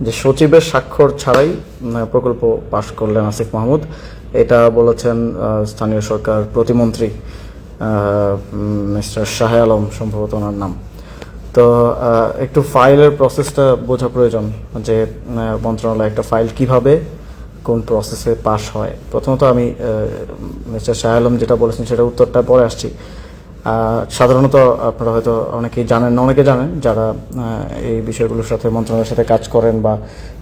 যে সচিবের স্বাক্ষর ছাড়াই প্রকল্প পাশ করলেন আসিফ মাহমুদ, এটা বলেছেন স্থানীয় সরকার প্রতিমন্ত্রী মিস্টার শাহ আলম, সম্ভবত ওনার নাম। তো একটু ফাইলের প্রসেসটা বোঝা প্রয়োজন, যে মন্ত্রণালয় একটা ফাইল কিভাবে কোন প্রসেসে পাস হয়। প্রথমত আমি মিস্টার শাহ আলম যেটা বলেছেন সেটা উত্তরটা পরে আসছি। সাধারণত আপনারা হয়তো অনেকেই জানেন না, অনেকে জানেন যারা এই বিষয়গুলোর সাথে মন্ত্রণালয়ের সাথে কাজ করেন বা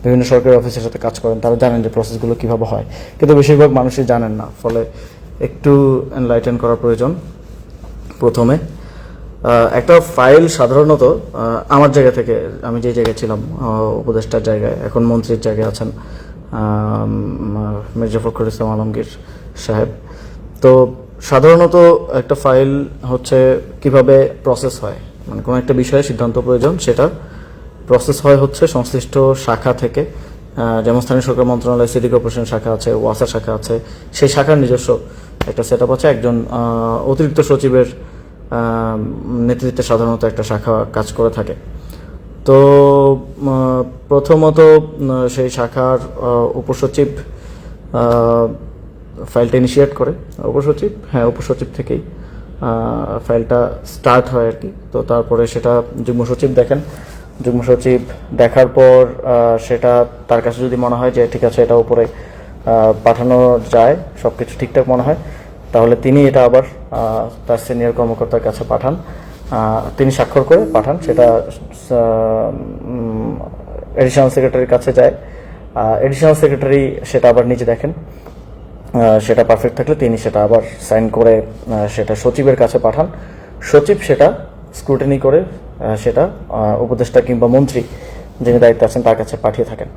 বিভিন্ন সরকারি অফিসের সাথে কাজ করেন, তারা জানেন যে প্রসেসগুলো কীভাবে হয়, কিন্তু বেশিরভাগ মানুষই জানেন না, ফলে একটু এনলাইটেন করা প্রয়োজন। প্রথমে একটা ফাইল সাধারণত আমার জায়গা থেকে, আমি যে জায়গায় ছিলাম উপদেষ্টার জায়গায়, এখন মন্ত্রীর জায়গায় আছেন মির্জা ফখরুল ইসলাম আলমগীর সাহেব। তো সাধারণত একটা ফাইল হচ্ছে কিভাবে প্রসেস হয়, মানে কোনো একটা বিষয়ে সিদ্ধান্ত প্রয়োজন, সেটা প্রসেস হয় হচ্ছে সংশ্লিষ্ট শাখা থেকে। যেমন স্থানীয় সরকার মন্ত্রণালয় সিটি কর্পোরেশন শাখা আছে, ওয়াসা শাখা আছে, সেই শাখার নিজস্ব একটা সেট আপ আছে। একজন অতিরিক্ত সচিবের নেতৃত্বে সাধারণত একটা শাখা কাজ করে থাকে। তো প্রথমত সেই শাখার উপসচিব ফাইলটা ইনিশিয়েট করে। উপসচিব থেকেই ফাইলটা স্টার্ট হয় আর কি। তো তারপরে সেটা যুগ্ম সচিব দেখেন, যুগ্ম সচিব দেখার পর সেটা তার কাছে যদি মনে হয় যে ঠিক আছে এটা উপরে পাঠানো যায়, সব কিছু ঠিকঠাক মনে হয়, তাহলে তিনি এটা আবার তার সিনিয়র কর্মকর্তার কাছে পাঠান, তিনি স্বাক্ষর করে পাঠান। সেটা এডিশনাল সেক্রেটারির কাছে যায়, এডিশনাল সেক্রেটারি সেটা আবার নিজে দেখেন, সেটা পারফেক্ট থাকলে তিনি সেটা আবার সাইন করে সেটা সচিবের কাছে পাঠান। সচিব সেটা স্ক্রুটিনি করে সেটা উপদেষ্টা কিংবা মন্ত্রী যিনি দায়িত্বে আছেন তার কাছে পাঠিয়ে থাকেন,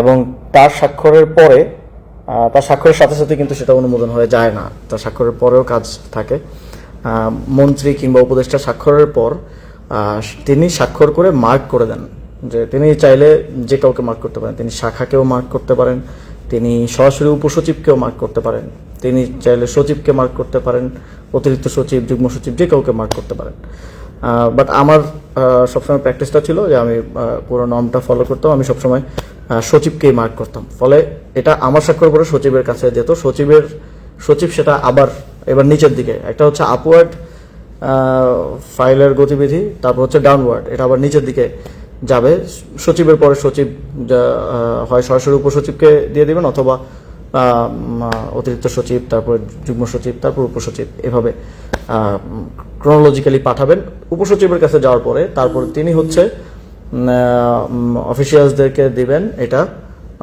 এবং তার স্বাক্ষরের পরে, তার স্বাক্ষরের সাথে সাথে কিন্তু সেটা অনুমোদন হয়ে যায় না, তার স্বাক্ষরের পরেও কাজ থাকে। মন্ত্রী কিংবা উপদেষ্টা স্বাক্ষরের পর তিনি স্বাক্ষর করে মার্ক করে দেন, যে তিনি চাইলে যে কাউকে মার্ক করতে পারেন, তিনি শাখাকেও মার্ক করতে পারেন, তিনি সরাসরি উপসচিবকেও মার্ক করতে পারেন, তিনি চাইলে সচিবকে মার্ক করতে পারেন, অতিরিক্ত সচিব, যুগ্ম সচিব, যে কাউকে মার্ক করতে পারেন। বাট আমার সবসময় প্র্যাকটিসটা ছিল যে আমি পুরো নর্মটা ফলো করতাম, আমি সবসময় সচিবকেই মার্ক করতাম। ফলে এটা আমার স্বাক্ষর করে সচিবের কাছে যেত, সচিব সেটা আবার এবার নিচের দিকে, একটা হচ্ছে আপওয়ার্ড ফাইলের গতিবিধি, তারপর হচ্ছে ডাউনওয়ার্ড, এটা আবার নিচের দিকে যাবে। সচিবের পরে সচিব হয় সরাসরি উপসচিবকে দিয়ে দিবেন, অথবা অতিরিক্ত সচিব, তারপর যুগ্ম সচিব, তারপর উপসচিব, এভাবে ক্রোনোলজিক্যালি পাঠাবেন। উপসচিবের কাছে যাওয়ার পরে তারপর তিনি হচ্ছে অফিসিয়ালসদেরকে দিবেন এটা,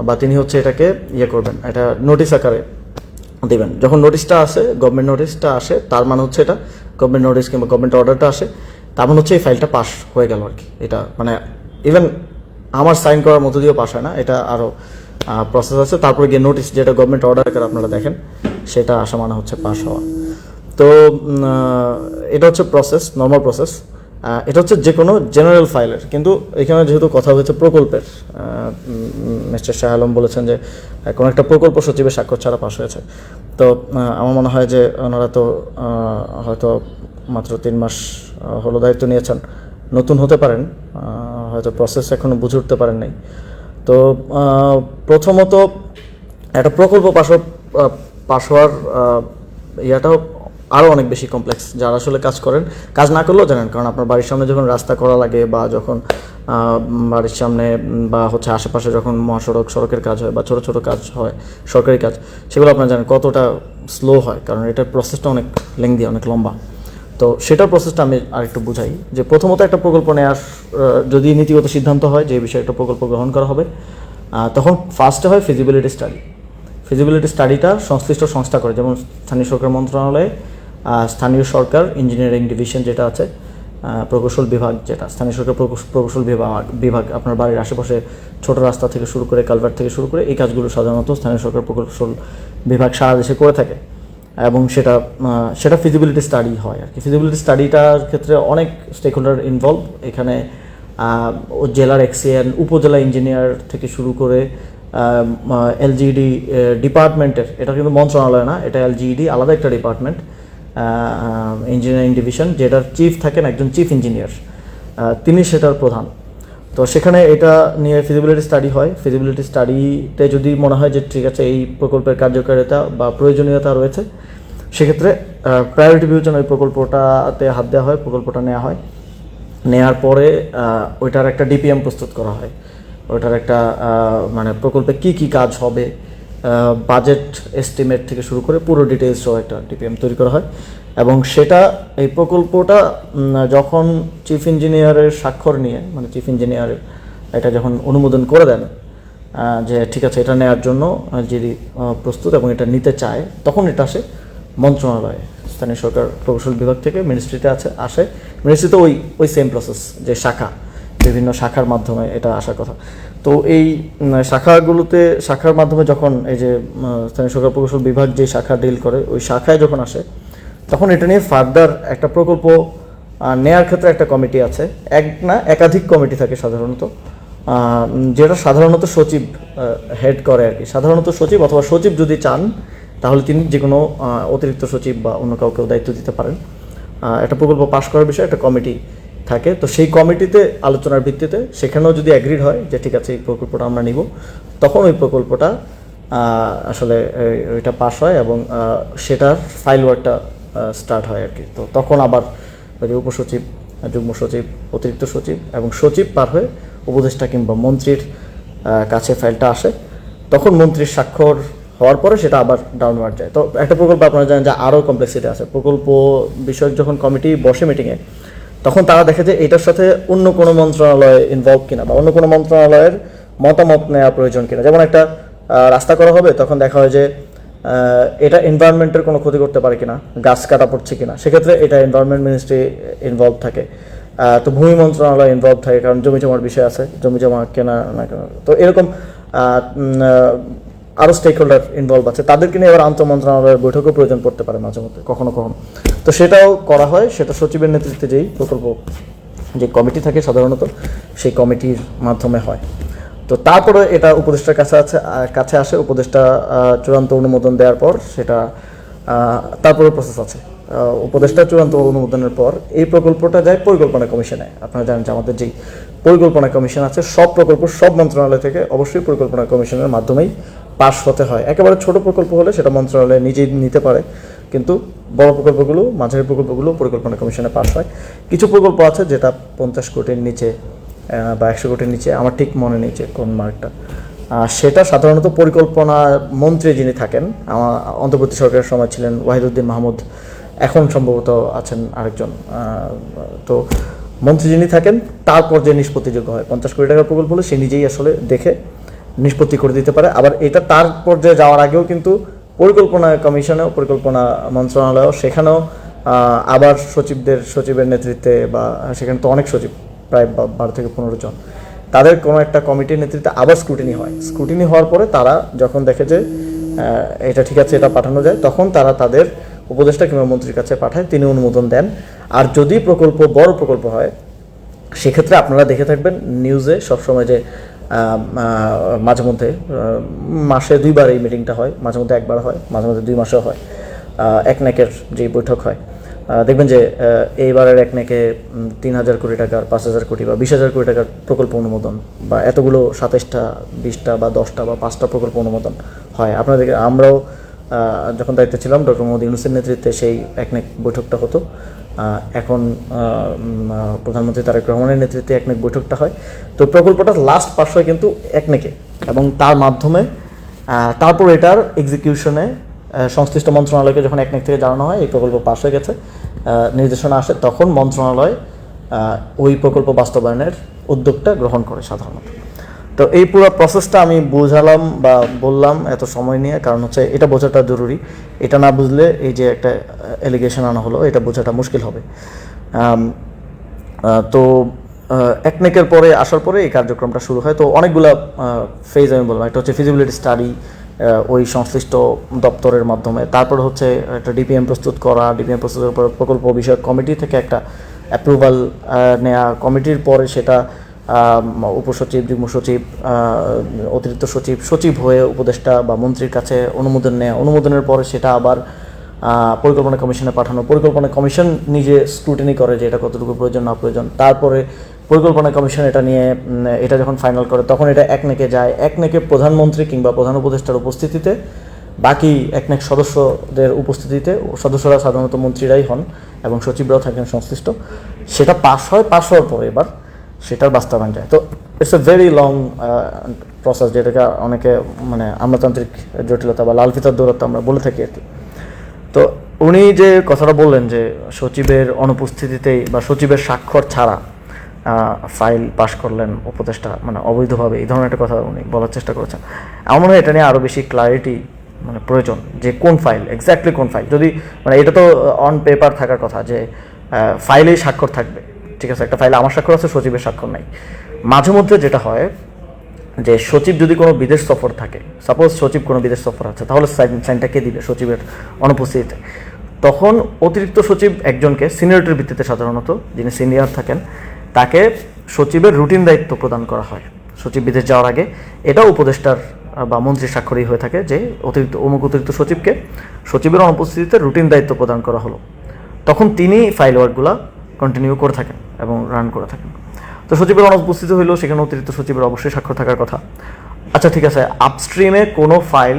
বা তিনি হচ্ছে এটাকে করবেন, এটা নোটিশ আকারে দিবেন। যখন নোটিশটা আসে, গভর্নমেন্ট নোটিশটা আসে, তার মানে হচ্ছে এটা গভর্নমেন্ট নোটিশ কিংবা গভর্নমেন্ট অর্ডারটা আসে, তার মানে হচ্ছে এই ফাইলটা পাস হয়ে গেল আর কি। এটা মানে ইভেন আমার সাইন করার মধ্য দিয়েও পাস হয় না, এটা আরও প্রসেস আছে। তারপরে গিয়ে নোটিশ, যেটা গভর্নমেন্ট অর্ডার আকারে আপনারা দেখেন, সেটা আসা মানে হচ্ছে পাস হওয়া। তো এটা হচ্ছে প্রসেস, নর্মাল প্রসেস। এটা হচ্ছে যে কোনো জেনারেল ফাইলের, কিন্তু এখানে যেহেতু কথা হয়েছে প্রকল্পের, মিস্টার শাহ আলম বলেছেন যে কোনো একটা প্রকল্প সচিবের স্বাক্ষর ছাড়া পাস হয়েছে। তো আমার মনে হয় যে ওনারা তো হয়তো মাত্র 3 মাস হলো দায়িত্ব নিয়েছেন, নতুন হতে পারেন, হয়তো প্রসেস এখনও বুঝে উঠতে পারেন নাই। তো প্রথমত একটা প্রকল্প পাস হওয়ার ইয়াটাও আরও অনেক বেশি কমপ্লেক্স। যারা আসলে কাজ করেন, কাজ না করলেও জানেন, কারণ আপনার বাড়ির সামনে যখন রাস্তা করা লাগে, বা যখন বাড়ির সামনে বা হচ্ছে আশেপাশে যখন সড়কের কাজ হয় বা ছোটো ছোটো কাজ হয়, সরকারি কাজ, সেগুলো আপনারা জানেন কতটা স্লো হয়, কারণ এটার প্রসেসটা অনেক লেংদি, অনেক লম্বা। তো সেটার প্রসেসটা আমি আরেকটু বুঝাই, যে প্রথমত একটা প্রকল্প নেওয়ার যদি নীতিগত সিদ্ধান্ত হয় যে এই বিষয়ে একটা প্রকল্প গ্রহণ করা হবে, তখন ফার্স্টে হয় ফিজিবিলিটি স্টাডি। ফিজিবিলিটি স্টাডিটা সংশ্লিষ্ট সংস্থা করে, যেমন স্থানীয় সরকার মন্ত্রণালয়ে স্থানীয় সরকার ইঞ্জিনিয়ারিং ডিভিশন যেটা আছে, প্রকৌশল বিভাগ, যেটা স্থানীয় সরকার প্রকৌশল বিভাগ আপনার বাড়ির আশেপাশে ছোট রাস্তা থেকে শুরু করে কালভার্ট থেকে শুরু করে এই কাজগুলো সাধারণত স্থানীয় সরকার প্রকৌশল বিভাগ সারা দেশে করে থাকে, এবং সেটা ফিজিবিলিটি স্টাডি হয় আর কি। ফিজিবিলিটি স্টাডিটার ক্ষেত্রে অনেক স্টেক হোল্ডার ইনভলভ, এখানে জেলার এক্সিএন, উপজেলা ইঞ্জিনিয়ার থেকে শুরু করে এলজিইডি ডিপার্টমেন্টের, এটা কিন্তু মন্ত্রণালয় না, এটা এলজিইডি আলাদা একটা ডিপার্টমেন্ট, ইঞ্জিনিয়ারিং ডিভিশন, যেটার চিফ থাকেন একজন চিফ ইঞ্জিনিয়ার, তিনি সেটার প্রধান। তো সেখানে এটা নিয়ে ফিজিবিলিটি স্টাডি হয়। ফিজিবিলিটি স্টাডিতে যদি মনে হয় যে ঠিক আছে এই প্রকল্পের কার্যকারিতা বা প্রয়োজনীয়তা রয়েছে, সেক্ষেত্রে প্রায়োরিটি বিবেচনা ওই প্রকল্পটাতে হাত দেওয়া হয়, প্রকল্পটা নেওয়া হয়। নেওয়ার পরে ওইটার একটা ডিপিএম প্রস্তুত করা হয়। ওইটার একটা মানে প্রকল্পে কি কি কাজ হবে, বাজেট এস্টিমেট থেকে শুরু করে পুরো ডিটেলস সহ একটা ডিপিএম তৈরি করা হয়। এবং সেটা এই প্রকল্পটা যখন চিফ ইঞ্জিনিয়ারের স্বাক্ষর নিয়ে, মানে চিফ ইঞ্জিনিয়ারের এটা যখন অনুমোদন করে দেন যে ঠিক আছে এটা নেওয়ার জন্য যিনি প্রস্তুত এবং এটা নিতে চায়, তখন এটা আসে মন্ত্রণালয়ে, স্থানীয় সরকার প্রকৌশল বিভাগ থেকে মিনিস্ট্রিতে আসে। মিনিস্ট্রিতে ওই সেম প্রসেস, যে শাখা, বিভিন্ন শাখার মাধ্যমে এটা আসার কথা। তো এই শাখার মাধ্যমে যখন এই যে স্থানীয় সরকার প্রকৌশল বিভাগ যে শাখা ডিল করে, ওই শাখায় যখন আসে, তখন এটা নিয়ে ফার্দার একটা প্রকল্প নেয়ার ক্ষেত্রে একটা কমিটি আছে, এক না একাধিক কমিটি থাকে সাধারণত, যেটা সাধারণত সচিব হেড করে আর কি। সাধারণত সচিব অথবা সচিব যদি চান তাহলে তিনি যে কোনো অতিরিক্ত সচিব বা অন্য কাউকেও দায়িত্ব দিতে পারেন। একটা প্রকল্প পাশ করার বিষয়ে একটা কমিটি থাকে। তো সেই কমিটিতে আলোচনার ভিত্তিতে সেখানেও যদি অ্যাগ্রিড হয় যে ঠিক আছে এই প্রকল্পটা আমরা নিব, তখন ওই প্রকল্পটা আসলে ওইটা পাস হয় এবং সেটার ফাইল ওয়ার্কটা স্টার্ট হয় আর কি। তো তখন আবার ওই যে উপসচিব, যুগ্ম সচিব, অতিরিক্ত সচিব এবং সচিব পার হয়ে উপদেষ্টা কিংবা মন্ত্রীর কাছে ফাইলটা আসে। তখন মন্ত্রীর স্বাক্ষর হওয়ার পরে সেটা আবার ডাউনওয়ার্ড যায়। তো একটা প্রকল্প আপনারা জানেন যে আরও কমপ্লেক্সিটি আছে। প্রকল্প বিষয়ক যখন কমিটি বসে মিটিংয়ে, তখন তারা দেখে যে এটার সাথে অন্য কোনো মন্ত্রণালয় ইনভলভ কিনা বা অন্য কোনো মন্ত্রণালয়ের মতামত নেওয়া প্রয়োজন কিনা। যেমন একটা রাস্তা করা হবে, তখন দেখা হয় যে এটা এনভায়রনমেন্টের কোনো ক্ষতি করতে পারে কিনা, গাছ কাটা পড়ছে কিনা, সেক্ষেত্রে এটা এনভায়রনমেন্ট মিনিস্ট্রি ইনভলভ থাকে। তো ভূমি মন্ত্রণালয় ইনভলভ থাকে, কারণ জমি জমার বিষয় আছে, জমি জমা কেনা না কেনা। তো এরকম আরও স্টেক হোল্ডার ইনভলভ আছে, তাদেরকে নিয়ে এবার আন্তঃমন্ত্রণালয়ের বৈঠকও প্রয়োজন পড়তে পারে মাঝে মধ্যে, কখনো কখনো। তো সেটাও করা হয়, সেটা সচিবের নেতৃত্বে যেই প্রকল্প যে কমিটি থাকে সাধারণত, সেই কমিটির মাধ্যমে হয়। তো তারপরে এটা উপদেষ্টার কাছে আসে। উপদেষ্টা চূড়ান্ত অনুমোদন দেওয়ার পর সেটা তারপরে প্রসেস আছে। উপদেষ্টা চূড়ান্ত অনুমোদনের পর এই প্রকল্পটা যায় পরিকল্পনা কমিশনে। আপনারা জানেন যে আমাদের যেই পরিকল্পনা কমিশন আছে, সব প্রকল্প সব মন্ত্রণালয় থেকে অবশ্যই পরিকল্পনা কমিশনের মাধ্যমেই পাস হতে হয়। একেবারে ছোট প্রকল্প হলে সেটা মন্ত্রণালয় নিজেই নিতে পারে, কিন্তু বড় প্রকল্পগুলো, মাঝারি প্রকল্পগুলো পরিকল্পনা কমিশনে পাস হয়। কিছু প্রকল্প আছে যেটা 50 কোটির নিচে বা 100 কোটির নিচে, আমার ঠিক মনে নেই যে কোন মার্কটা, সেটা সাধারণত পরিকল্পনা মন্ত্রী যিনি থাকেন, আমার অন্তর্বর্তী সরকারের সময় ছিলেন ওয়াহিদুদ্দিন মাহমুদ, এখন সম্ভবত আছেন আরেকজন। তো মন্ত্রী যিনি থাকেন তারপর যে নিষ্পত্তিযোগ্য হয়, 50 কোটি টাকার প্রকল্প হলে সে নিজেই আসলে দেখে নিষ্পত্তি করে দিতে পারে। আবার এটা তার পর্যায়ে যাওয়ার আগেও কিন্তু পরিকল্পনা কমিশনেও, পরিকল্পনা মন্ত্রণালয়েও, সেখানেও আবার সচিবের নেতৃত্বে, বা সেখানে তো অনেক সচিব, প্রায় 12 থেকে 15 জন, তাদের কোনো একটা কমিটির নেতৃত্বে আবার স্ক্রুটিনি হয়। স্ক্রুটিনি হওয়ার পরে তারা যখন দেখে যে এটা ঠিক আছে, এটা পাঠানো যায়, তখন তারা তাদের উপদেষ্টা কিংবা মন্ত্রীর কাছে পাঠায়, তিনি অনুমোদন দেন। আর যদি প্রকল্প বড় প্রকল্প হয়, সেক্ষেত্রে আপনারা দেখে থাকবেন নিউজে সবসময় যে মাঝে মধ্যে মাসে 2বার এই মিটিংটা হয়, মাঝে মধ্যে 1বার হয়, মাঝে মধ্যে 2 মাসেও হয়। একনেকের যে বৈঠক হয়, দেখবেন যে এইবারের একনেকে 3000 কোটি টাকার, 5000 কোটি বা 20,000 কোটি টাকার প্রকল্প অনুমোদন, বা এতগুলো 27টা, 20টা বা 10টা বা 5টা প্রকল্প অনুমোদন হয়। আপনাদের আমরাও যখন দায়িত্বে ছিলাম, ডক্টর মোহাম্মদ ইউনূসের নেতৃত্বে সেই একনেক বৈঠকটা হতো। এখন প্রধানমন্ত্রী তারেক রহমানের নেতৃত্বে একনেক বৈঠকটা হয়। তো প্রকল্পটা লাস্ট পাস হয় কিন্তু একনেকে, এবং তার মাধ্যমে তারপর এটার এক্সিকিউশনে সংশ্লিষ্ট মন্ত্রণালয়কে যখন একনেক থেকে জানানো হয় এই প্রকল্প পাস হয়ে গেছে, নির্দেশনা আসে, তখন মন্ত্রণালয় ওই প্রকল্প বাস্তবায়নের উদ্যোগটা গ্রহণ করে সাধারণত। তো এই পুরো প্রসেসটা আমি বোঝালাম বা বললাম এত সময় নিয়ে, কারণ হচ্ছে এটা বোঝাটা জরুরি। এটা না বুঝলে এই যে একটা এলিগেশন আনা হলো, এটা বোঝাটা মুশকিল হবে। তো একনেকের পরে আসার পরে এই কার্যক্রমটা শুরু হয়। তো অনেকগুলো ফেজ আমি বললাম। একটা হচ্ছে ফিজিবিলিটি স্টাডি, ওই সংশ্লিষ্ট দপ্তরের মাধ্যমে। তারপর হচ্ছে একটা ডিপিএম প্রস্তুত করা, ডিপিএম প্রস্তুতের পর প্রকল্প বিষয়ক কমিটি থেকে একটা অ্যাপ্রুভাল নেওয়া, কমিটির পরে সেটা উপসচিব, যুগ্ম সচিব, অতিরিক্ত সচিব হয়ে উপদেষ্টা বা মন্ত্রীর কাছে অনুমোদন নেওয়া, অনুমোদনের পরে সেটা আবার পরিকল্পনা কমিশনে পাঠানো, পরিকল্পনা কমিশন নিজে স্ক্রুটিনি করে যে এটা কতটুকু প্রয়োজন না প্রয়োজন, তারপরে পরিকল্পনা কমিশন এটা নিয়ে এটা যখন ফাইনাল করে তখন এটা একনেকে যায়, একনেকে প্রধানমন্ত্রী কিংবা প্রধান উপদেষ্টার উপস্থিতিতে, বাকি একনেক সদস্যদের উপস্থিতিতে, সদস্যরা সাধারণত মন্ত্রীরাই হন এবং সচিবরাও থাকেন সংশ্লিষ্ট, সেটা পাস হয়। পাস হওয়ার পরে এবার সেটার বাস্তবায়ন যায়। তো it's a very long process, যেটাকে অনেকে মানে আমলাতান্ত্রিক জটিলতা বা লাল ফিতার দৌরাত্ম আমরা বলে থাকি আর কি। তো উনি যে কথাটা বললেন যে সচিবের অনুপস্থিতিতেই বা সচিবের স্বাক্ষর ছাড়া ফাইল পাশ করলেন উপদেষ্টা, মানে অবৈধভাবে, এই ধরনের একটা কথা উনি বলার চেষ্টা করেছেন। আমার মনে হয় এটা নিয়ে আরও বেশি ক্লারিটি মানে প্রয়োজন, যে কোন ফাইল, এক্স্যাক্টলি কোন ফাইল। যদি মানে এটা তো অন পেপার থাকার কথা যে ফাইলেই স্বাক্ষর থাকবে, ঠিক আছে, একটা ফাইলে আমার স্বাক্ষর আছে, সচিবের স্বাক্ষর নাই। মাঝে মধ্যে যেটা হয় যে সচিব যদি কোনো বিদেশ সফর থাকে, সাপোজ সচিব কোনো বিদেশ সফর আছে, তাহলে সাইনটা কে দিবে সচিবের অনুপস্থিতিতে? তখন অতিরিক্ত সচিব একজনকে সিনিয়রিটির ভিত্তিতে, সাধারণত যিনি সিনিয়র থাকেন তাকে সচিবের রুটিন দায়িত্ব প্রদান করা হয় সচিব বিদেশ যাওয়ার আগে। এটা উপদেষ্টার বা মন্ত্রীর স্বাক্ষরই হয়ে থাকে যে অতিরিক্ত সচিবকে সচিবের অনুপস্থিতিতে রুটিন দায়িত্ব প্রদান করা হলো। তখন তিনি ফাইল ওয়ার্কগুলো কন্টিনিউ করে থাকেন এবং রান করে থাকেন। তো সচিবের অনুপস্থিতি হইলেও সেখানে অতিরিক্ত সচিবের অবশ্যই স্বাক্ষর থাকার কথা। আচ্ছা ঠিক আছে, আপস্ট্রিমে কোনো ফাইল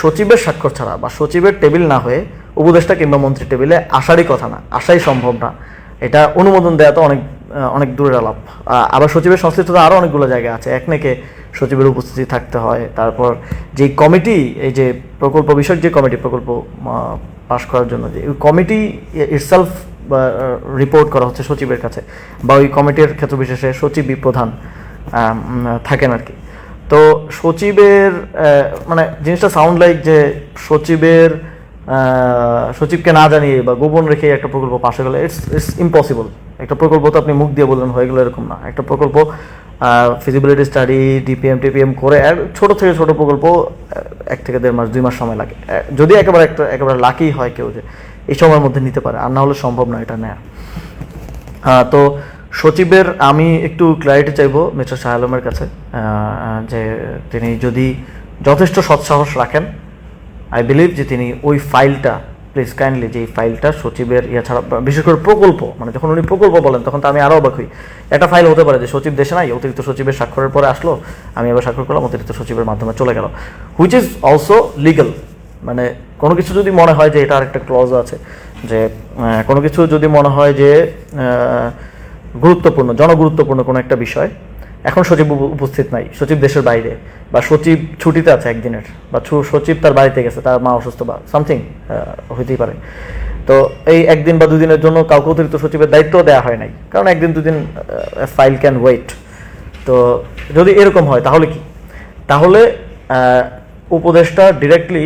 সচিবের স্বাক্ষর ছাড়া বা সচিবের টেবিল না হয়ে উপদেষ্টা কিংবা মন্ত্রীর টেবিলে আসারই কথা না, আসাই সম্ভব না। এটা অনুমোদন দেওয়া তো অনেক দূরের আলাপ। আবার সচিবের সংশ্লিষ্টতা আরও অনেকগুলো জায়গা আছে, একনেকে সচিবের উপস্থিতি থাকতে হয়। তারপর যেই কমিটি, এই যে প্রকল্প বিষয়ক যে কমিটি, প্রকল্প পাশ করার জন্য যে কমিটি ইটসেলফ রিপোর্ট করা হচ্ছে সচিবের কাছে, বা ওই কমিটির ক্ষেত্র বিশেষে সচিবই প্রধান থাকেন আর কি। তো সচিবের মানে জিনিসটা সাউন্ড লাইক যে সচিবকে না জানিয়ে বা গোপন রেখে একটা প্রকল্প পাশে গেলে ইটস ইম্পসিবল। একটা প্রকল্প তো আপনি মুখ দিয়ে বললেন হয়ে গেলো এরকম না। একটা প্রকল্প ফিজিবিলিটি স্টাডি, টিপিএম করে ছোট থেকে ছোট প্রকল্প 1 থেকে 1.5 মাস 2 মাস সময় লাগে, যদি একেবারে লাকি হয় কেউ যে এই সময়ের মধ্যে নিতে পারে, আর না হলে সম্ভব না এটা নেয়া। তো সচিবের আমি একটু ক্ল্যারিটি চাইবো মিস্টার শাহ আলমের কাছে, যে তিনি যদি যথেষ্ট সৎসাহস রাখেন, আই বিলিভ যে তিনি ওই ফাইলটা, প্লিজ কাইন্ডলি, যে এই ফাইলটা সচিবের ছাড়া, বিশেষ করে প্রকল্প, মানে যখন উনি প্রকল্প বলেন তখন তো আমি আরও অবাক হই। একটা ফাইল হতে পারে যে সচিব দেশে নাই, অতিরিক্ত সচিবের স্বাক্ষরের পরে আসলো, আমি এবার স্বাক্ষর করলাম, অতিরিক্ত সচিবের মাধ্যমে চলে গেল, হুইচ ইজ অলসো লিগাল। মানে কোনো কিছু যদি মনে হয় যে এটা আরেকটা ক্লজ আছে, যে কোনো কিছু যদি মনে হয় যে গুরুত্বপূর্ণ, জনগুরুত্বপূর্ণ কোনো একটা বিষয়, এখন সচিব উপস্থিত নাই, সচিব দেশের বাইরে, বা সচিব ছুটিতে আছে একদিনের, বা সচিব তার বাড়িতে গেছে, তার মা অসুস্থ বা সামথিং হইতেই পারে। তো এই 1 দিন বা 2 দিনের জন্য কাউকে অতিরিক্ত সচিবের দায়িত্ব দেওয়া হয় নাই, কারণ 1 দিন 2 দিন ফাইল ক্যান ওয়েট। তো যদি এরকম হয় তাহলে কি? তাহলে উপদেষ্টা ডিরেক্টলি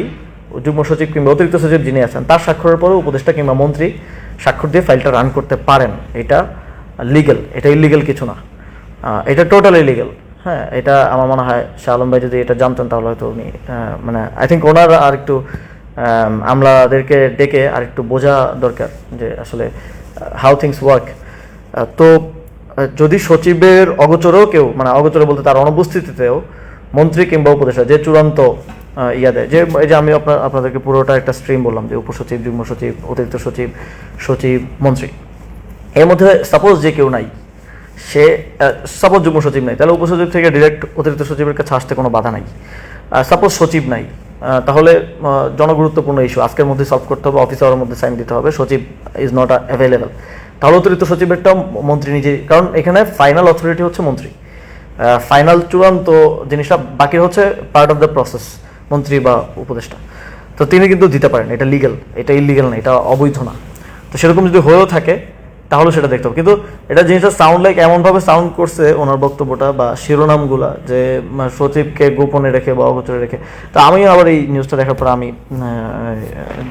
যুগ্ম সচিব কিংবা অতিরিক্ত সচিব যিনি আছেন তার স্বাক্ষরের পরে উপদেষ্টা কিংবা মন্ত্রী স্বাক্ষর দিয়ে ফাইলটা রান করতে পারেন। এটা লিগেল, এটা ইলিগেল কিছু না, এটা টোটালি লিগেল। হ্যাঁ, এটা আমার মনে হয় শাহ আলম ভাই যদি এটা জানতেন তাহলে হয়তো উনি মানে আই থিঙ্ক ওনার আর একটু আমলাদেরকে ডেকে আর একটু বোঝা দরকার যে আসলে হাউ থিংস ওয়ার্ক। তো যদি সচিবের অগোচরেও কেউ, মানে অগোচরে বলতে তার অনুপস্থিতিতেও মন্ত্রী কিংবা উপদেষ্টা যে চূড়ান্ত ইয়া দেয়, যে এই যে আমি আপনাদেরকে পুরোটা একটা স্ট্রিম বললাম যে উপসচিব, যুগ্ম সচিব, অতিরিক্ত সচিব, সচিব, মন্ত্রী, এর মধ্যে সাপোজ যে কেউ নাই, সে সাপোজ যুগ্ম সচিব নাই, তাহলে উপসচিব থেকে ডিরেক্ট অতিরিক্ত সচিবের কাছে আসতে কোনো বাধা নাই। সাপোজ সচিব নাই, তাহলে জনগুরুত্বপূর্ণ ইস্যু আজকের মধ্যে সলভ করতে হবে, অফিসারের মধ্যে সাইন দিতে হবে, সচিব ইজ নট অ্যাভেলেবেল, তাহলে অতিরিক্ত সচিবেরটাও মন্ত্রী নিজে, কারণ এখানে ফাইনাল অথরিটি হচ্ছে মন্ত্রী, ফাইনাল চূড়ান্ত জিনিসটা বাকি হচ্ছে পার্ট অফ দ্য প্রসেস মন্ত্রী বা উপদেষ্টা। তো তিনি কিন্তু দিতে পারেন, এটা লিগ্যাল, এটা ইলিগ্যাল না, এটা অবৈধ না। তো সেরকম যদি হয়েও থাকে তাহলে সেটা দেখতে হবে। কিন্তু এটা জিনিসটা সাউন্ড লাইক এমনভাবে সাউন্ড করছে ওনার বক্তব্যটা বা শিরোনামগুলা, যে সচিবকে গোপনে রেখে বা অগোচরে রেখে। তো আমি আবার এই নিউজটা দেখার পর আমি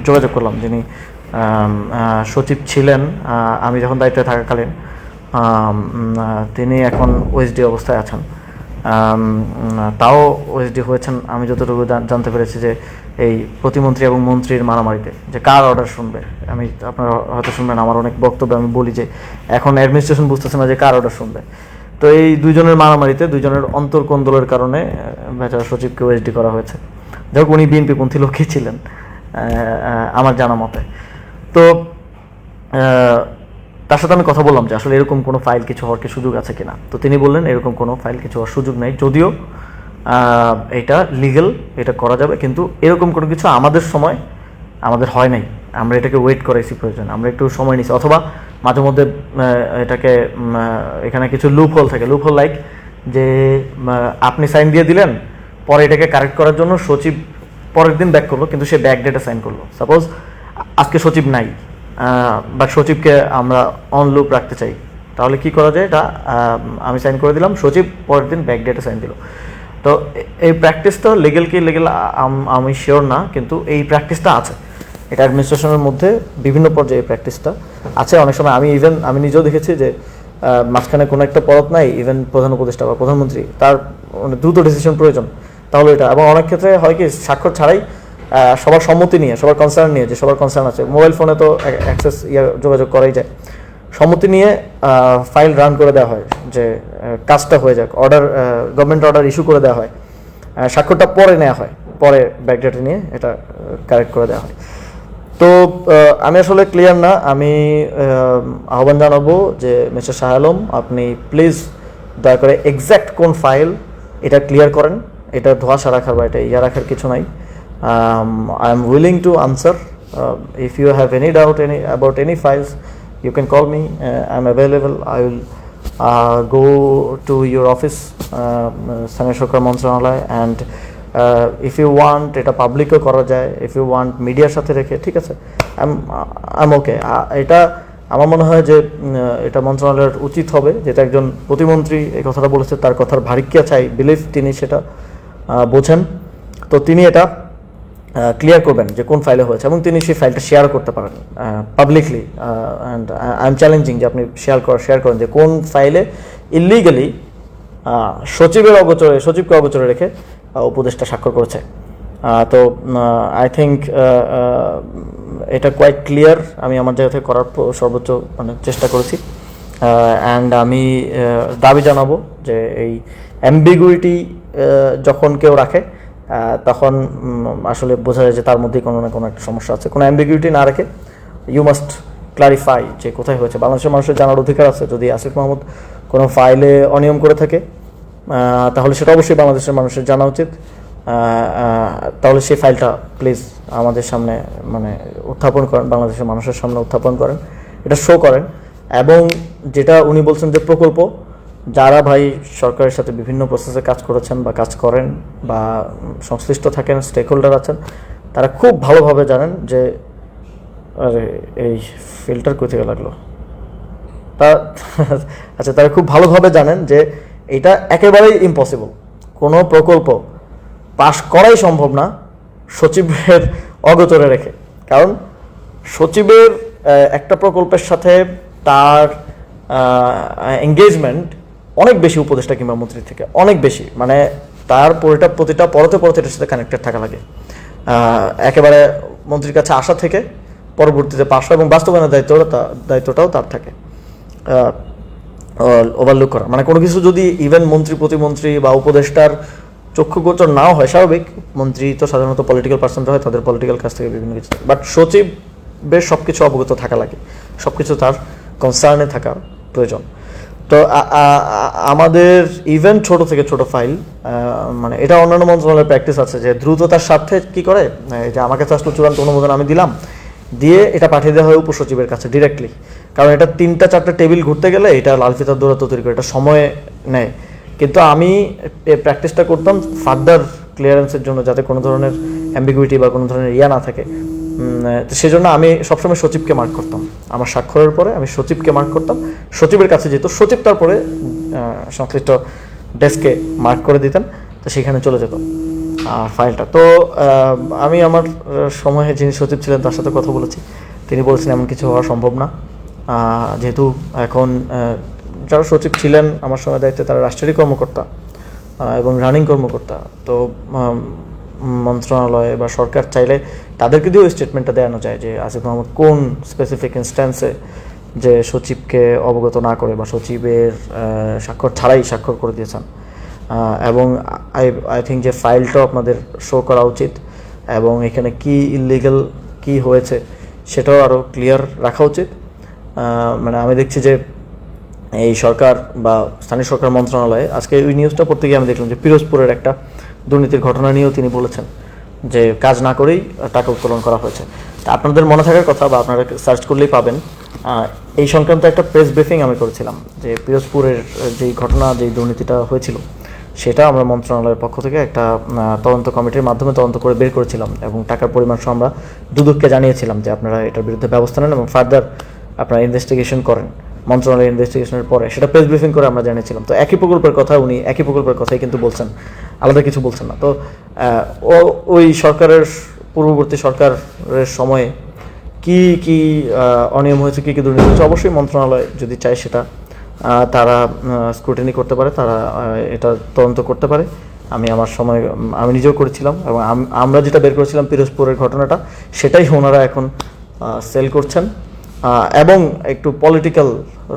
যোগাযোগ করলাম, যিনি সচিব ছিলেন আমি যখন দায়িত্বে থাকাকালীন, তিনি এখন ওএসডি অবস্থায় আছেন। তাও ওএসডি হয়েছেন আমি যতটুকু জানতে পেরেছি যে এই প্রতিমন্ত্রী এবং মন্ত্রীর মারামারিতে, যে কার অর্ডার শুনবে। আমি আপনারা হয়তো শুনবেন আমার অনেক বক্তব্য আমি বলি যে এখন অ্যাডমিনিস্ট্রেশন বুঝতেছে না যে কার অর্ডার শুনবে। তো এই দুইজনের মারামারিতে, দুইজনের অন্তর্কোন্দলের কারণে বেচারা সচিবকে ওএসডি করা হয়েছে। যাই হোক, উনি বিএনপিপন্থী লোকই ছিলেন আমার জানা মতে। তো তার সাথে আমি কথা বললাম যে আসলে এরকম কোনো ফাইল কিছু হওয়ার কি সুযোগ আছে কিনা। তো তিনি বললেন এরকম কোনো ফাইল কিছু হওয়ার সুযোগ নেই, যদিও এটা লিগ্যাল, এটা করা যাবে, কিন্তু এরকম কোনো কিছু আমাদের হয় নাই। আমরা এটাকে ওয়েট করাইছি, প্রয়োজন আমরা একটু সময় নিছি, অথবা মাঝে মধ্যে এটাকে এখানে কিছু লুপ হোল থাকে, লুপ হোল লাইক যে আপনি সাইন দিয়ে দিলেন, পরে এটাকে কারেক্ট করার জন্য সচিব পরের দিন ব্যাক করলো, কিন্তু সে ব্যাক ডেটে সাইন করলো। সাপোজ আজকে সচিব নাই, বাট সচিবকে আমরা অন লুপ রাখতে চাই, তাহলে কি করা যায়? এটা আমি সাইন করে দিলাম, সচিব পরের দিন ব্যাক ডেটে সাইন দিল। তো এই প্র্যাকটিসটা লিগেল কি লিগেল আমি শিওর না, কিন্তু এই প্র্যাকটিসটা আছে, এটা অ্যাডমিনিস্ট্রেশনের মধ্যে বিভিন্ন পর্যায়ে এই প্র্যাকটিসটা আছে। অনেক সময় আমি নিজেও দেখেছি যে মাঝখানে কোনো একটা পদক নাই, ইভেন প্রধান উপদেষ্টা বা প্রধানমন্ত্রী, তার দ্রুত ডিসিশন প্রয়োজন, তাহলে এটা, এবং অনেক ক্ষেত্রে হয় কি স্বাক্ষর ছাড়াই সবার সম্মতি নিয়ে, সবার কনসার্ন নিয়ে, যে সবার কনসার্ন আছে, মোবাইল ফোনে তো অ্যাক্সেস যোগাযোগ করাই যায়, সম্মতি নিয়ে ফাইল রান করে দেওয়া হয়, যে কাজটা হয়ে যাক, গভর্নমেন্ট অর্ডার ইস্যু করে দেওয়া হয়, স্বাক্ষরটা পরে নেওয়া হয়, পরে ব্যাকডেটে নিয়ে এটা কারেক্ট করে দেওয়া হয়। তো আমি আসলে ক্লিয়ার না, আমি আহ্বান জানাবো যে মিস্টার শাহ আলম, আপনি প্লিজ দয়া করে এক্স্যাক্ট কোন ফাইল এটা ক্লিয়ার করেন, এটা ধোঁয়াশা রাখার বা এটা ইয়া রাখার কিছু নাই। I am willing to answer. If you have any doubt about any files, you can call me. I'm available. I will go to your office, Sanghay Sarkar Mantranalay, and if you want এটা পাবলিকও করা যায়, if you want মিডিয়ার সাথে রেখে, ঠিক আছে, I'm okay. এটা আমার মনে হয় যে এটা মন্ত্রণালয়ের উচিত হবে, যেটা একজন প্রতিমন্ত্রী এই কথাটা বলেছে, তার কথার ভারিক্যা চাই, বিলিভ তিনি সেটা বোঝেন, তো তিনি এটা ক্লিয়ার করবেন যে কোন ফাইলে হয়েছে, এবং তিনি সেই ফাইলটা শেয়ার করতে পারেন publicly. And I am challenging যে আপনি শেয়ার করেন যে কোন ফাইলে ইলিগালি সচিবকে অগোচরে রেখে উপদেষ্টা স্বাক্ষর করেছে। তো আই থিঙ্ক এটা কোয়াইট ক্লিয়ার, আমি আমার জায়গা থেকে করার সর্বোচ্চ চেষ্টা করেছি। অ্যান্ড আমি দাবি জানাবো যে এই অ্যাম্বিগুইটি যখন কেউ রাখে, তখন আসলে বোঝা যায় যে তার মধ্যেই কোনো না কোনো একটা সমস্যা আছে। কোনো অ্যাম্বিগুইটি না রেখে ইউ মাস্ট ক্লারিফাই যে কোথায় হয়েছে। বাংলাদেশের মানুষের জানার অধিকার আছে, যদি আসিফ মাহমুদ কোনো ফাইলে অনিয়ম করে থাকে তাহলে সেটা অবশ্যই বাংলাদেশের মানুষের জানা উচিত। তাহলে সেই ফাইলটা প্লিজ আমাদের সামনে উত্থাপন করেন, বাংলাদেশের মানুষের সামনে উত্থাপন করেন, এটা শো করেন। এবং যেটা উনি বলছেন যে প্রকল্প, যারা ভাই সরকারের সাথে বিভিন্ন প্রসেসে কাজ করেছেন বা কাজ করেন বা সংশ্লিষ্ট থাকেন, স্টেক হোল্ডার আছেন, তারা খুব ভালোভাবে জানেন যে এই ফিল্টার কোথায় লাগলো আচ্ছা, তারা খুব ভালোভাবে জানেন যে এটা একেবারেই ইম্পসিবল, কোনো প্রকল্প পাশ করাই সম্ভব না সচিবের অগোচরে রেখে। কারণ সচিবের একটা প্রকল্পের সাথে তার এঙ্গেজমেন্ট অনেক বেশি উপদেষ্টা কিংবা মন্ত্রীর থেকে, অনেক বেশি, তার প্রতিটা পরতে এটার সাথে কানেক্টেড থাকা লাগে। একেবারে মন্ত্রীর কাছে আসা থেকে পরবর্তীতে পাশ এবং বাস্তবায়নের দায়িত্বটাও তার থাকে। ওভারলুক করা কোনো কিছু যদি ইভেন মন্ত্রী, প্রতিমন্ত্রী বা উপদেষ্টার চক্ষুগোচর নাও হয়, স্বাভাবিক, মন্ত্রী তো সাধারণত পলিটিক্যাল পার্সনরা হয়, তাদের পলিটিক্যাল কাছ থেকে বিভিন্ন কিছু, বাট সচিব বেশ সব কিছু অবগত থাকা লাগে, সব কিছু তার কনসার্নে থাকা প্রয়োজন। তো আমাদের ইভেন ছোট থেকে ছোট ফাইল, এটা অন্যান্য মন্ত্রণালয়ের প্র্যাকটিস আছে যে দ্রুততার স্বার্থে কি করে, যে আমার কাছে আসলে চূড়ান্ত অনুমোদন আমি দিলাম, দিয়ে এটা পাঠিয়ে দেওয়া হয় উপসচিবের কাছে ডিরেক্টলি। কারণ এটা 3-4টা টেবিল ঘুরতে গেলে এটা লাল ফিতার দৌড়াতে তৈরি করে, এটা সময় নেয়। কিন্তু আমি এই প্র্যাকটিসটা করতাম ফার্দার ক্লিয়ারেন্সের জন্য, যাতে কোনো ধরনের অ্যাম্বিগুইটি বা কোনো ধরনের ইয়া না থাকে। সেজন্য আমি সবসময় সচিবকে মার্ক করতাম, আমার স্বাক্ষরের পরে আমি সচিবকে মার্ক করতাম, সচিবের কাছে যেত, সচিব তারপরে সংশ্লিষ্ট ডেস্কে মার্ক করে দিতেন, তো সেখানে চলে যেত ফাইলটা। তো আমি আমার সময়ে যিনি সচিব ছিলেন তার সাথে কথা বলেছি, তিনি বলছেন এমন কিছু হওয়া সম্ভব না, যেহেতু এখন যারা সচিব ছিলেন আমার সঙ্গে দায়িত্বে তারা রাষ্ট্রেরই কর্মকর্তা এবং রানিং কর্মকর্তা। তো মন্ত্রণালয় বা সরকার চাইলে তাদেরকে দিয়েও স্টেটমেন্টটা দেওয়ানো যায় যে আসিফ মাহমুদ কোন স্পেসিফিক ইনস্ট্যান্সে যে সচিবকে অবগত না করে বা সচিবের স্বাক্ষর ছাড়াই স্বাক্ষর করে দিয়েছেন। এবং আই থিঙ্ক যে ফাইলটাও আপনাদের শো করা উচিত, এবং এখানে কি ইলিগাল কি হয়েছে সেটাও আরও ক্লিয়ার রাখা উচিত। মানে আমি দেখছি যে এই সরকার বা স্থানীয় সরকার মন্ত্রণালয়ে আজকে ওই নিউজটা পড়তে গিয়ে আমি দেখলাম যে পিরোজপুরের একটা দুর্নীতির ঘটনা নিয়েও তিনি বলেছেন যে কাজ না করেই টাকা উত্তোলন করা হয়েছে। তা আপনাদের মনে থাকার কথা বা আপনারা সার্চ করলেই পাবেন, এই সংক্রান্ত একটা প্রেস ব্রিফিং আমি করেছিলাম যে পিরোজপুরের যেই ঘটনা, যেই দুর্নীতিটা হয়েছিল সেটা আমরা মন্ত্রণালয়ের পক্ষ থেকে একটা তদন্ত কমিটির মাধ্যমে তদন্ত করে বের করেছিলাম এবং টাকার পরিমাণ সহ আমরা দুদককে জানিয়েছিলাম যে আপনারা এটার বিরুদ্ধে ব্যবস্থা নেন এবং ফার্দার আপনারা ইনভেস্টিগেশন করেন। মন্ত্রণালয়ের ইনভেস্টিগেশনের পরে সেটা প্রেস ব্রিফিং করে আমরা জানিয়েছিলাম। তো একই প্রকল্পের কথা উনি একই প্রকল্পের কথাই কিন্তু বলছেন, আলাদা কিছু বলছেন না। তো ওই সরকারের পূর্ববর্তী সরকারের সময়ে কি কি অনিয়ম হয়েছে, কী কী দুর্নীতি হয়েছে, অবশ্যই মন্ত্রণালয় যদি চায় সেটা তারা স্ক্রুটিনি করতে পারে, তারা এটা তদন্ত করতে পারে। আমি আমার সময় আমি নিজেও করেছিলাম এবং আমরা যেটা বের করেছিলাম পিরোজপুরের ঘটনাটা, সেটাই ওনারা এখন সেল করছেন এবং একটু পলিটিক্যাল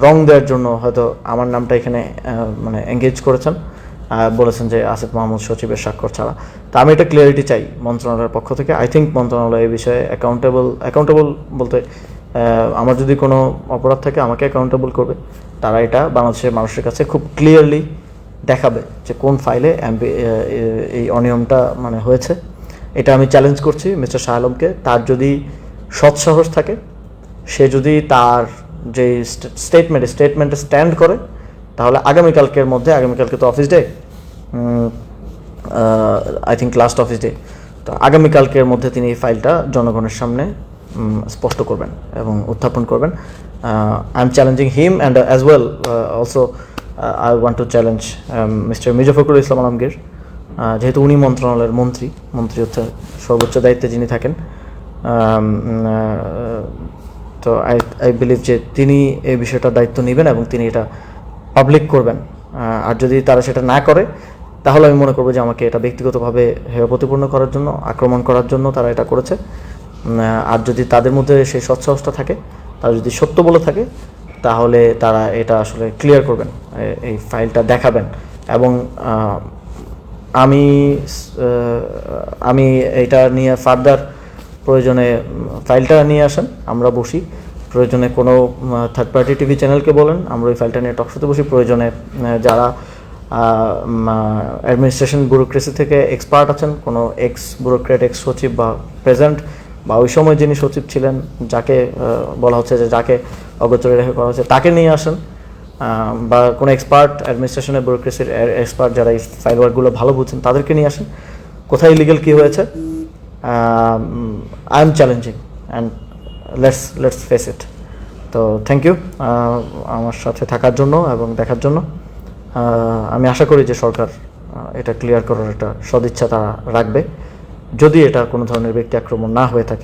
রং দেওয়ার জন্য হয়তো আমার নামটা এখানে মানে এঙ্গেজ করেছেন, বলেছেন যে আসিফ মাহমুদ সচিবের স্বাক্ষর ছাড়া। তো আমি এটা ক্লিয়ারিটি চাই মন্ত্রণালয়ের পক্ষ থেকে। আই থিঙ্ক মন্ত্রণালয় এই বিষয়ে অ্যাকাউন্টেবল বলতে আমার যদি কোনো অপরাধ থাকে আমাকে অ্যাকাউন্টেবল করবে। তারা এটা বাংলাদেশের মানুষের কাছে খুব ক্লিয়ারলি দেখাবে যে কোন ফাইলে এই অনিয়মটা মানে হয়েছে। এটা আমি চ্যালেঞ্জ করছি মিস্টার শাহ আলমকে। তার যদি সৎসাহস থাকে, সে যদি তার যে স্টেটমেন্টে স্ট্যান্ড করে, তাহলে আগামীকালকে তো office day, I think last office day, তো আগামীকালকের মধ্যে তিনি এই ফাইলটা জনগণের সামনে স্পষ্ট করবেন এবং উত্থাপন করবেন। I am challenging him and as well also I want to challenge mister Mirza Fakhrul Islam Alamgir, যেহেতু উনি মন্ত্রণালয়ের মন্ত্রী হচ্ছে সর্বোচ্চ দায়িত্বে যিনি থাকেন। তো আই বিলিভ যে তিনি এই বিষয়টার দায়িত্ব নেবেন এবং তিনি এটা পাবলিক করবেন। আর যদি তারা সেটা না করে, তাহলে আমি মনে করবো যে আমাকে এটা ব্যক্তিগতভাবে হেয় প্রতিপন্ন করার জন্য, আক্রমণ করার জন্য তারা এটা করেছে। আর যদি তাদের মধ্যে সেই সৎসাহসটা থাকে, তারা যদি সত্য বলে থাকে, তাহলে তারা এটা আসলে ক্লিয়ার করবেন, এই ফাইলটা দেখাবেন। এবং আমি এটা নিয়ে ফার্দার প্রয়োজনে ফাইলটা নিয়ে আসেন, আমরা বসি, প্রয়োজনে কোনো থার্ড পার্টি টিভি চ্যানেলকে বলেন, আমরা ওই ফাইলটা নিয়ে টকশোতে বসি। প্রয়োজনে যারা অ্যাডমিনিস্ট্রেশন ব্যুরোক্রেসি থেকে এক্সপার্ট আছেন, কোনো এক্স ব্যুরোক্রেট, এক্স সচিব বা প্রেজেন্ট বা ওই সময় যিনি সচিব ছিলেন, যাকে বলা হচ্ছে যে যাকে অগোচরে রেখে করা হচ্ছে, তাকে নিয়ে আসেন। বা কোনো এক্সপার্ট, অ্যাডমিনিস্ট্রেশনের ব্যুরোক্রেসির এক্সপার্ট যারা এই ফাইল ওয়ার্কগুলো ভালো বুঝছেন, তাদেরকে নিয়ে আসেন। কোথায় ইলিগাল কী হয়েছে, I am challenging and let's face it. তো থ্যাংক ইউ আমার সাথে থাকার জন্য এবং দেখার জন্য। আমি আশা করি যে সরকার এটা ক্লিয়ার করার একটা সদিচ্ছা তারা রাখবে, যদি এটা কোনো ধরনের ব্যক্তি আক্রমণ না হয়ে থাকে।